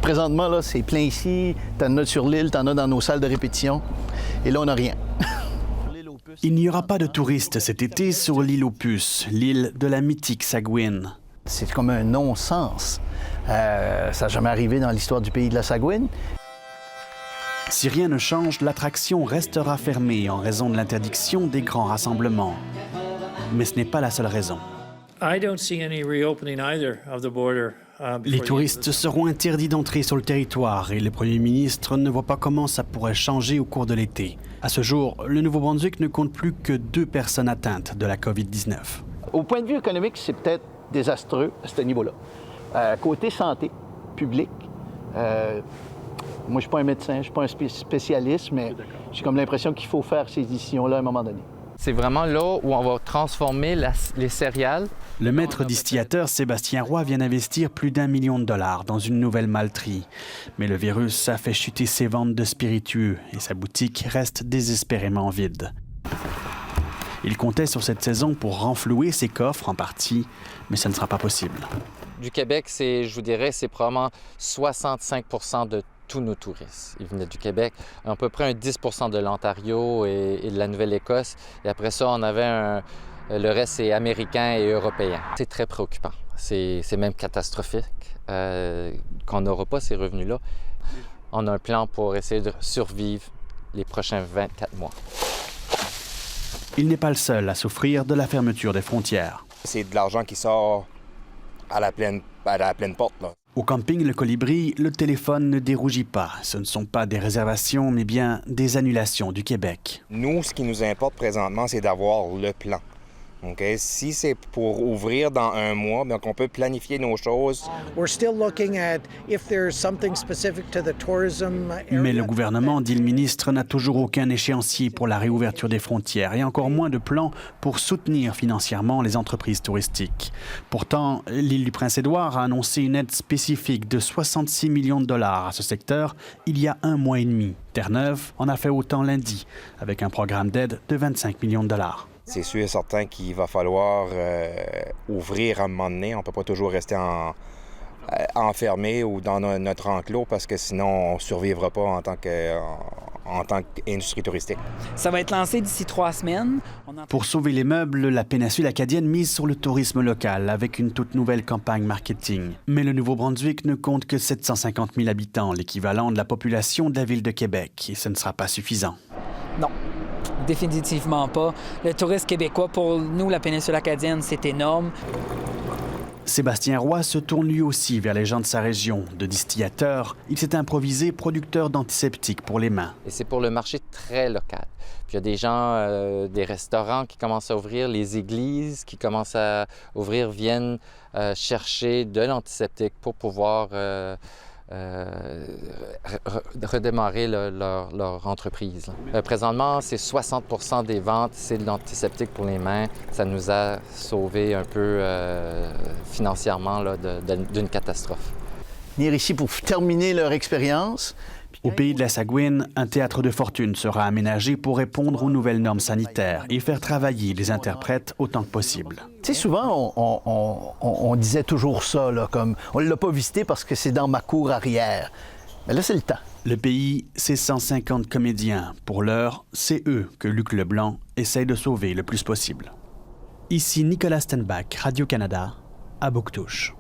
présentement, là, c'est plein ici. T'en as sur l'île, t'en as dans nos salles de répétition. Et là, on n'a rien. Il n'y aura pas de touristes cet été sur l'île aux Puces, l'île de la mythique Sagouine. C'est comme un non-sens. Ça n'a jamais arrivé dans l'histoire du pays de la Sagouine. Si rien ne change, l'attraction restera fermée en raison de l'interdiction des grands rassemblements. Mais ce n'est pas la seule raison. Les touristes seront interdits d'entrer sur le territoire et le Premier ministre ne voit pas comment ça pourrait changer au cours de l'été. À ce jour, le Nouveau-Brunswick ne compte plus que 2 personnes atteintes de la COVID-19. Au point de vue économique, c'est peut-être désastreux à ce niveau-là. Côté santé publique, moi, je ne suis pas un médecin, je ne suis pas un spécialiste, mais j'ai comme l'impression qu'il faut faire ces décisions-là à un moment donné. C'est vraiment là où on va transformer les céréales. Le maître distillateur Sébastien Roy vient d'investir plus d'1 million de dollars dans une nouvelle malterie. Mais le virus a fait chuter ses ventes de spiritueux et sa boutique reste désespérément vide. Il comptait sur cette saison pour renflouer ses coffres en partie, mais ça ne sera pas possible. Du Québec, je vous dirais, c'est probablement 65 % de tous nos touristes. Ils venaient du Québec, à peu près un 10 % de l'Ontario et de la Nouvelle-Écosse. Et après ça, on avait le reste, c'est américain et européen. C'est très préoccupant. C'est même catastrophique qu'on n'aura pas ces revenus-là. On a un plan pour essayer de survivre les prochains 24 mois. Il n'est pas le seul à souffrir de la fermeture des frontières. C'est de l'argent qui sort à la pleine porte, là. Au camping Le Colibri, le téléphone ne dérougit pas. Ce ne sont pas des réservations, mais bien des annulations du Québec. Nous, ce qui nous importe présentement, c'est d'avoir le plan. Okay? Si c'est pour ouvrir dans 1 mois, bien qu'on peut planifier nos choses. Mais le gouvernement, dit le ministre, n'a toujours aucun échéancier pour la réouverture des frontières et encore moins de plans pour soutenir financièrement les entreprises touristiques. Pourtant, l'île du Prince-Édouard a annoncé une aide spécifique de 66 millions de dollars à ce secteur il y a 1 mois et demi. Terre-Neuve en a fait autant lundi, avec un programme d'aide de 25 millions de dollars. C'est sûr et certain qu'il va falloir ouvrir à un moment donné. On ne peut pas toujours rester enfermé ou dans notre enclos parce que sinon, on ne survivra pas en tant qu'industrie touristique. Ça va être lancé d'ici 3 semaines. Pour sauver les meubles, la péninsule acadienne mise sur le tourisme local avec une toute nouvelle campagne marketing. Mais le Nouveau-Brunswick ne compte que 750 000 habitants, l'équivalent de la population de la ville de Québec. Et ce ne sera pas suffisant. Non. Définitivement pas. Le tourisme québécois, pour nous, la péninsule acadienne, c'est énorme. Sébastien Roy se tourne lui aussi vers les gens de sa région. De distillateur, il s'est improvisé producteur d'antiseptiques pour les mains. Et c'est pour le marché très local. Puis il y a des gens, des restaurants qui commencent à ouvrir, les églises qui commencent à ouvrir, viennent chercher de l'antiseptique pour pouvoir redémarrer leur entreprise. Présentement, c'est 60 % des ventes, c'est de l'antiseptique pour les mains. Ça nous a sauvé un peu financièrement là, d'une catastrophe. Venir ici pour terminer leur expérience. Au pays de la Sagouine, un théâtre de fortune sera aménagé pour répondre aux nouvelles normes sanitaires et faire travailler les interprètes autant que possible. Tu sais, souvent, on disait toujours ça, là, comme on ne l'a pas visité parce que c'est dans ma cour arrière. Mais là, c'est le temps. Le pays, c'est 150 comédiens. Pour l'heure, c'est eux que Luc Leblanc essaye de sauver le plus possible. Ici Nicolas Stenbach, Radio-Canada, à Bouctouche.